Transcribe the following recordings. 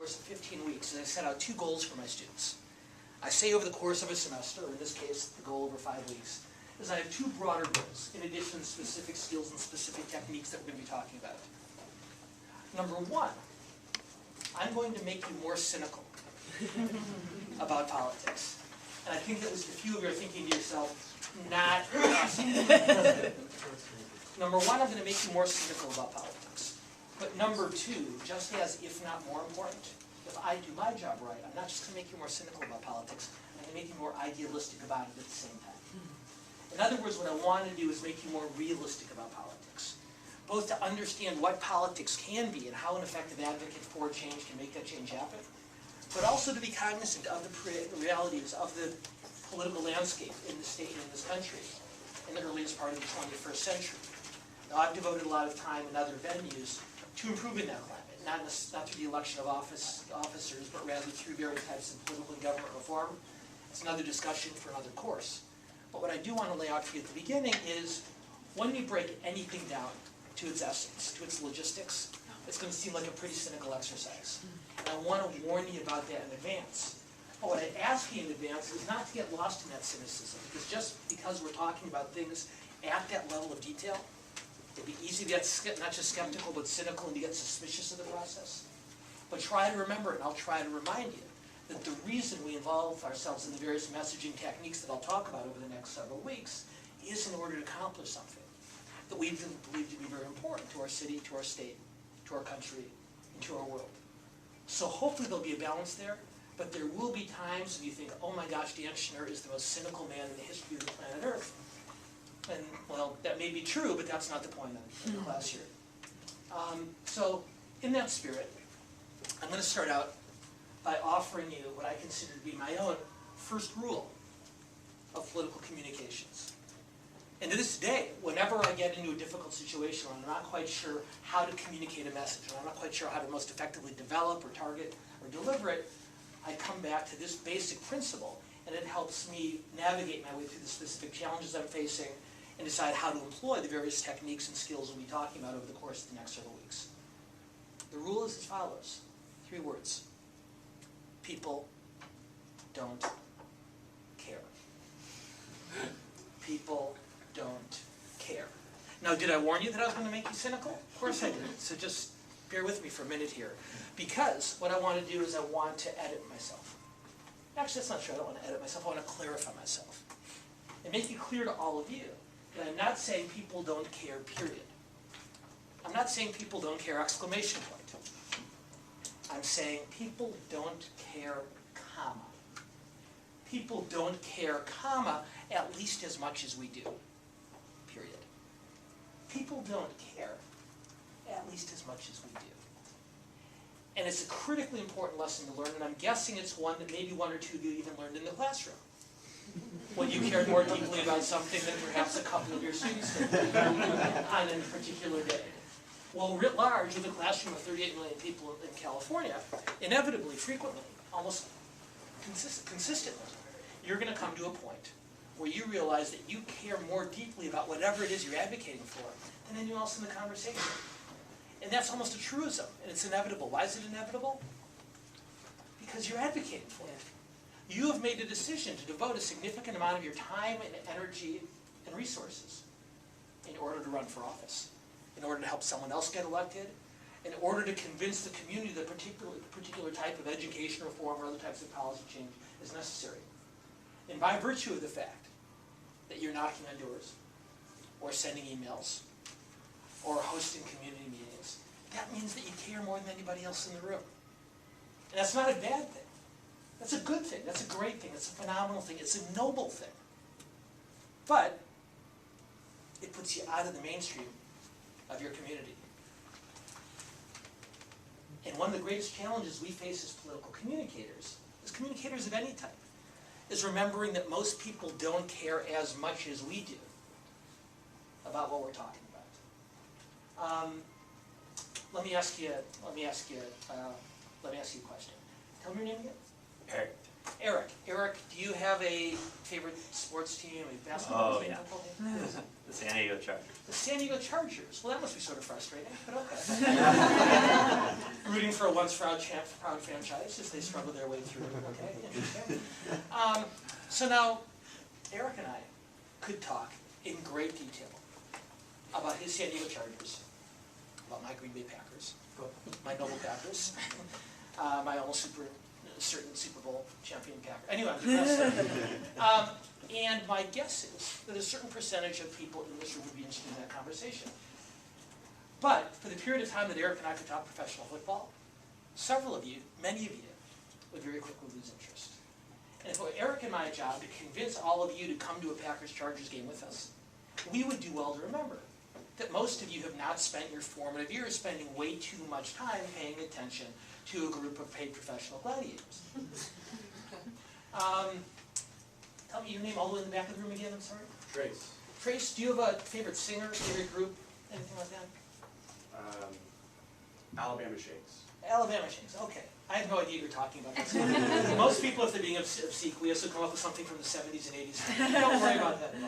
course of 15 weeks, and I set out 2 goals for my students. I say over the course of a semester, or in this case, the goal over 5 weeks, is I have 2 broader goals, in addition to specific skills and specific techniques that we're going to be talking about. Number 1, I'm going to make you more cynical about politics. And I think that a few of you are thinking to yourself, not awesome. Number 1, I'm going to make you more cynical about politics. But number 2, just as, if not more important, if I do my job right, I'm not just going to make you more cynical about politics, I'm going to make you more idealistic about it at the same time. In other words, what I want to do is make you more realistic about politics. Both to understand what politics can be and how an effective advocate for change can make that change happen, but also to be cognizant of the realities of the political landscape in the state and in this country in the earliest part of the 21st century. Now, I've devoted a lot of time in other venues to improving that climate, not through the election of officers, but rather through various types of political and government reform. It's another discussion for another course. But what I do want to lay out for you at the beginning is, when we break anything down to its essence, to its logistics, it's going to seem like a pretty cynical exercise. And I want to warn you about that in advance. But what I ask you in advance is not to get lost in that cynicism, because just because we're talking about things at that level of detail, it'd be easy to get not just skeptical, but cynical, and to get suspicious of the process. But try to remember, and I'll try to remind you, that the reason we involve ourselves in the various messaging techniques that I'll talk about over the next several weeks is in order to accomplish something that we believe to be very important to our city, to our state, to our country, and to our world. So hopefully there'll be a balance there, but there will be times when you think, oh my gosh, Dan Schnur is the most cynical man in the history of the planet Earth. And, well, that may be true, but that's not the point of the class here. So, in that spirit, I'm going to start out by offering you what I consider to be my own first rule of political communications. And to this day, whenever I get into a difficult situation where I'm not quite sure how to communicate a message, or I'm not quite sure how to most effectively develop or target or deliver it, I come back to this basic principle, and it helps me navigate my way through the specific challenges I'm facing and decide how to employ the various techniques and skills we'll be talking about over the course of the next several weeks. The rule is as follows. 3 words. People don't care. People don't care. Now, did I warn you that I was going to make you cynical? Of course I did. So just bear with me for a minute here. Because what I want to do is I want to edit myself. Actually, that's not true. I don't want to edit myself. I want to clarify myself. And make it clear to all of you that I'm not saying people don't care, period. I'm not saying people don't care, exclamation point. I'm saying people don't care, comma. People don't care, comma, at least as much as we do, period. People don't care at least as much as we do. And it's a critically important lesson to learn, and I'm guessing it's one that maybe 1 or 2 of you even learned in the classroom, when you cared more deeply about something than perhaps a couple of your students did on a particular day. Well, writ large, with a classroom of 38 million people in California, inevitably, frequently, almost consistently, you're going to come to a point where you realize that you care more deeply about whatever it is you're advocating for than anyone else in the conversation. And that's almost a truism, and it's inevitable. Why is it inevitable? Because you're advocating for it. You have made a decision to devote a significant amount of your time and energy and resources in order to run for office, in order to help someone else get elected, in order to convince the community that a particular type of education reform or other types of policy change is necessary. And by virtue of the fact that you're knocking on doors, or sending emails, or hosting community meetings, that means that you care more than anybody else in the room. And that's not a bad thing. That's a good thing. That's a great thing. It's a phenomenal thing. It's a noble thing. But it puts you out of the mainstream of your community. And one of the greatest challenges we face as political communicators of any type, is remembering that most people don't care as much as we do about what we're talking about. Let me ask you a question. Tell me your name again. Eric. Eric, do you have a favorite sports team, a basketball team, football team? The San Diego Chargers. The San Diego Chargers. Well, that must be sort of frustrating, but okay. Rooting for a once proud franchise as they struggle their way through. Okay, interesting. So now, Eric and I could talk in great detail about his San Diego Chargers, about my Green Bay Packers, my Noble Packers, my almost certain Super Bowl champion Packer. Anyway, I'm digressing. And my guess is that a certain percentage of people in this room would be interested in that conversation. But for the period of time that Eric and I could talk professional football, several of you, many of you, would very quickly lose interest. And if it were Eric and my job to convince all of you to come to a Packers-Chargers game with us, we would do well to remember that most of you have not spent your formative years spending way too much time paying attention to a group of paid professional gladiators. Tell me your name all the way in the back of the room again, I'm sorry? Trace. Trace, do you have a favorite singer, favorite group, anything like that? Alabama Shakes. Alabama Shakes, okay. I have no idea what you're talking about. Most people, if they're being obsequious, will come up with something from the 70s and 80s. Don't worry about that at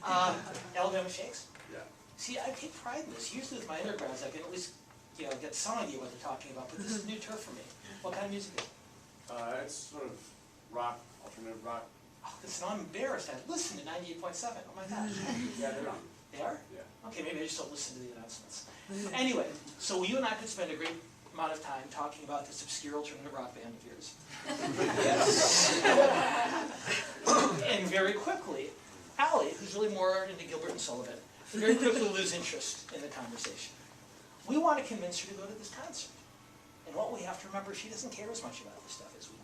all. Alabama Shakes? Yeah. See, I take pride in this. Usually with my undergrads, I can at least get some idea what they're talking about, but this is new turf for me. What kind of music is it? It's sort of rock, alternative rock. Oh, listen, I'm embarrassed. I listened to 98.7. Oh my gosh. Yeah, they're on. They are? Yeah. Okay, maybe I just don't listen to the announcements. Anyway, so you and I could spend a great amount of time talking about this obscure alternative rock band of yours. And very quickly, Allie, who's really more into Gilbert and Sullivan, very quickly lose interest in the conversation. We want to convince her to go to this concert. And what we have to remember, she doesn't care as much about this stuff as we do.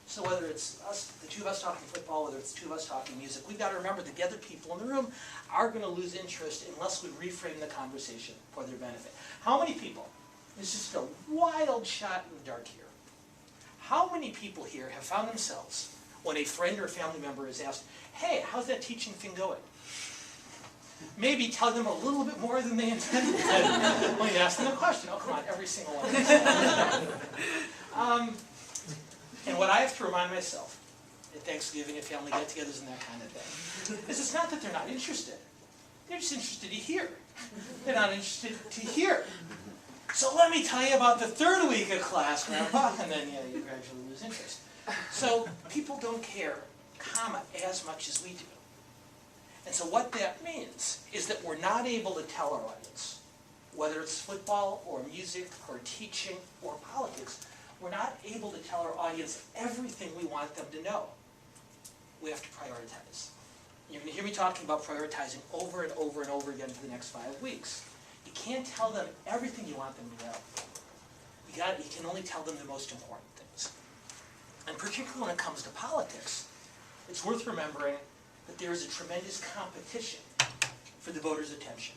So whether it's us, the two of us talking football, whether it's the two of us talking music, we've got to remember that the other people in the room are going to lose interest unless we reframe the conversation for their benefit. How many people, this is just a wild shot in the dark here, how many people here have found themselves when a friend or family member is asked, hey, how's that teaching thing going? Maybe tell them a little bit more than they intended when you ask them a question. Oh, come on, every single one of them. And what I have to remind myself at Thanksgiving and family get-togethers and that kind of thing is it's not that they're not interested. They're just interested to hear. They're not interested to hear. So let me tell you about the third week of class, Grandpa, and then you gradually lose interest. So people don't care, as much as we do. And so what that means is that we're not able to tell our audience, whether it's football or music or teaching or politics, we're not able to tell our audience everything we want them to know. We have to prioritize. You're going to hear me talking about prioritizing over and over and over again for the next 5 weeks. You can't tell them everything you want them to know. You can only tell them the most important things. And particularly when it comes to politics, it's worth remembering that there is a tremendous competition for the voters' attention.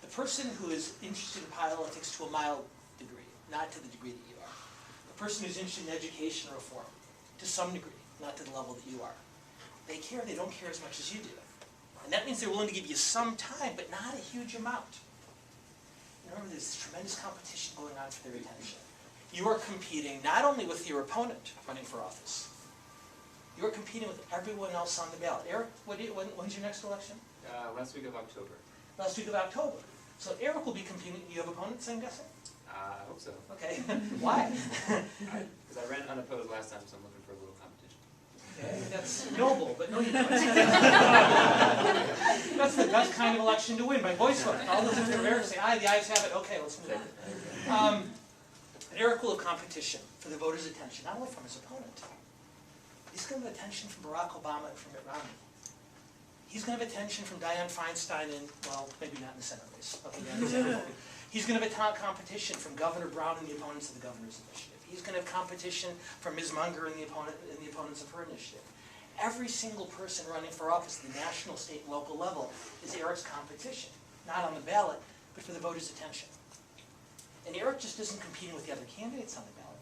The person who is interested in politics to a mild degree, not to the degree that you are. The person who's interested in education reform, to some degree, not to the level that you are. They care, they don't care as much as you do. And that means they're willing to give you some time, but not a huge amount. Remember, there's this tremendous competition going on for their attention. You are competing not only with your opponent running for office, you are competing with everyone else on the ballot. Eric, when's your next election? Last week of October. Last week of October. So Eric will be competing. You have opponents, I'm guessing? I hope so. Okay. Why? Because I ran unopposed last time, so I'm looking for a little competition. Okay, that's noble, but no, you don't. That's the best kind of election to win, by voice vote. All those in favor of Eric say, aye, the ayes have it. Okay, let's move on. Eric will have competition for the voters' attention, not only from his opponent. He's going to have attention from Barack Obama and from Mitt Romney. He's going to have attention from Dianne Feinstein and, well, maybe not in the Senate race. Okay, he's going to have competition from Governor Brown and the opponents of the governor's initiative. He's going to have competition from Ms. Munger and the opponents of her initiative. Every single person running for office at the national, state, and local level is Eric's competition. Not on the ballot, but for the voters' attention. And Eric just isn't competing with the other candidates on the ballot.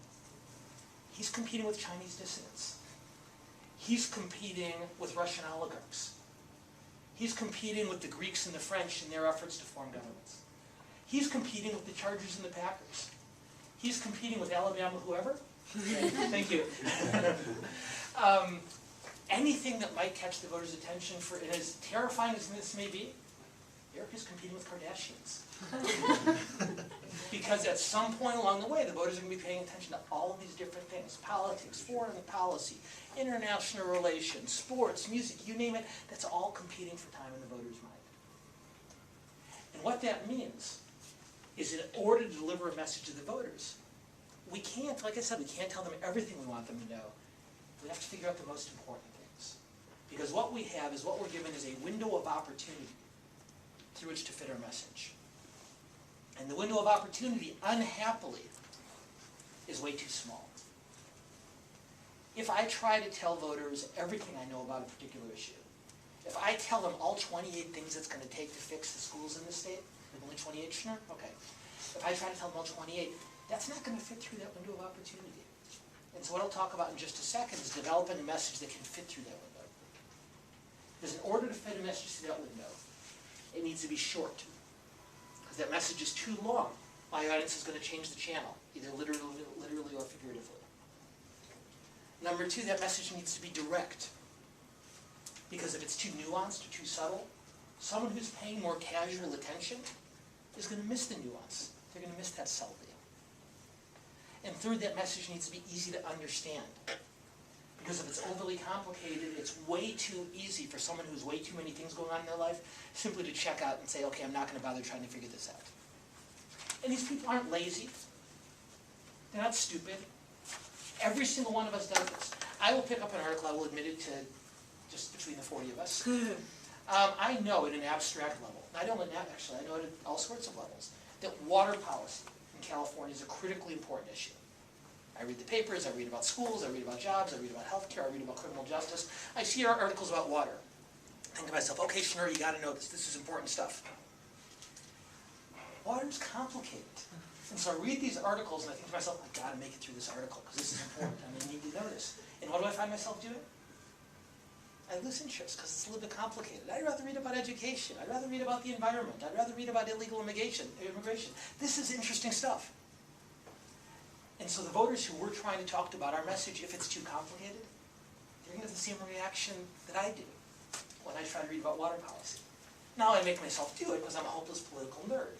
He's competing with Chinese dissidents. He's competing with Russian oligarchs. He's competing with the Greeks and the French in their efforts to form governments. He's competing with the Chargers and the Packers. He's competing with Alabama whoever, Thank you. Anything that might catch the voters' attention, for and as terrifying as this may be, Erica's competing with Kardashians. Because at some point along the way, the voters are going to be paying attention to all of these different things: politics, foreign policy, international relations, sports, music, you name it. That's all competing for time in the voters' mind. And what that means is, in order to deliver a message to the voters, we can't, like I said, we can't tell them everything we want them to know. We have to figure out the most important things. Because what we have is, what we're given is a window of opportunity through which to fit our message. And the window of opportunity, unhappily, is way too small. If I try to tell voters everything I know about a particular issue, if I tell them all 28 things it's going to take to fix the schools in the state, there's only 28, Schnur? Okay. If I try to tell them all 28, that's not going to fit through that window of opportunity. And so what I'll talk about in just a second is developing a message that can fit through that window. Because in order to fit a message through that window, it needs to be short. Because that message is too long, my audience is going to change the channel, either literally or figuratively. Number two, that message needs to be direct. Because if it's too nuanced or too subtle, someone who's paying more casual attention is going to miss the nuance. They're going to miss that subtlety. And third, that message needs to be easy to understand. Because if it's overly complicated, it's way too easy for someone who has way too many things going on in their life simply to check out and say, okay, I'm not going to bother trying to figure this out. And these people aren't lazy. They're not stupid. Every single one of us does this. I will pick up an article, I will admit it to just between the 40 of us. I know at an abstract level, not only that actually, I know at all sorts of levels, that water policy in California is a critically important issue. I read the papers, I read about schools, I read about jobs, I read about healthcare, I read about criminal justice. I see articles about water. I think to myself, okay, Schnur, you got to know this. This is important stuff. Water's complicated. And so I read these articles and I think to myself, I've got to make it through this article because this is important. I need to know this. And what do I find myself doing? I lose interest because it's a little bit complicated. I'd rather read about education. I'd rather read about the environment. I'd rather read about illegal immigration. This is interesting stuff. And so the voters who we're trying to talk to about our message, if it's too complicated, they're going to have the same reaction that I do when I try to read about water policy. Now I make myself do it because I'm a hopeless political nerd.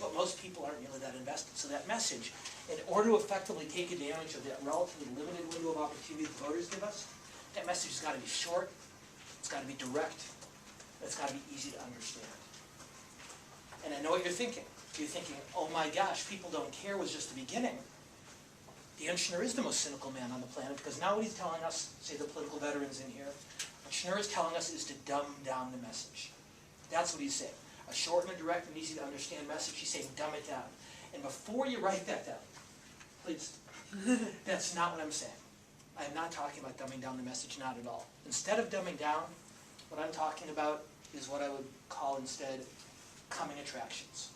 But most people aren't really that invested. So that message, in order to effectively take advantage of that relatively limited window of opportunity the voters give us, that message has got to be short, it's got to be direct, and it's got to be easy to understand. And I know what you're thinking. You're thinking, oh my gosh, people don't care was just the beginning. Dan Schnur is the most cynical man on the planet because now what he's telling us, say the political veterans in here, what Schnur is telling us is to dumb down the message. That's what he's saying. A short and direct and easy to understand message, he's saying dumb it down. And before you write that down, please, that's not what I'm saying. I'm not talking about dumbing down the message, not at all. Instead of dumbing down, what I'm talking about is what I would call instead coming attractions.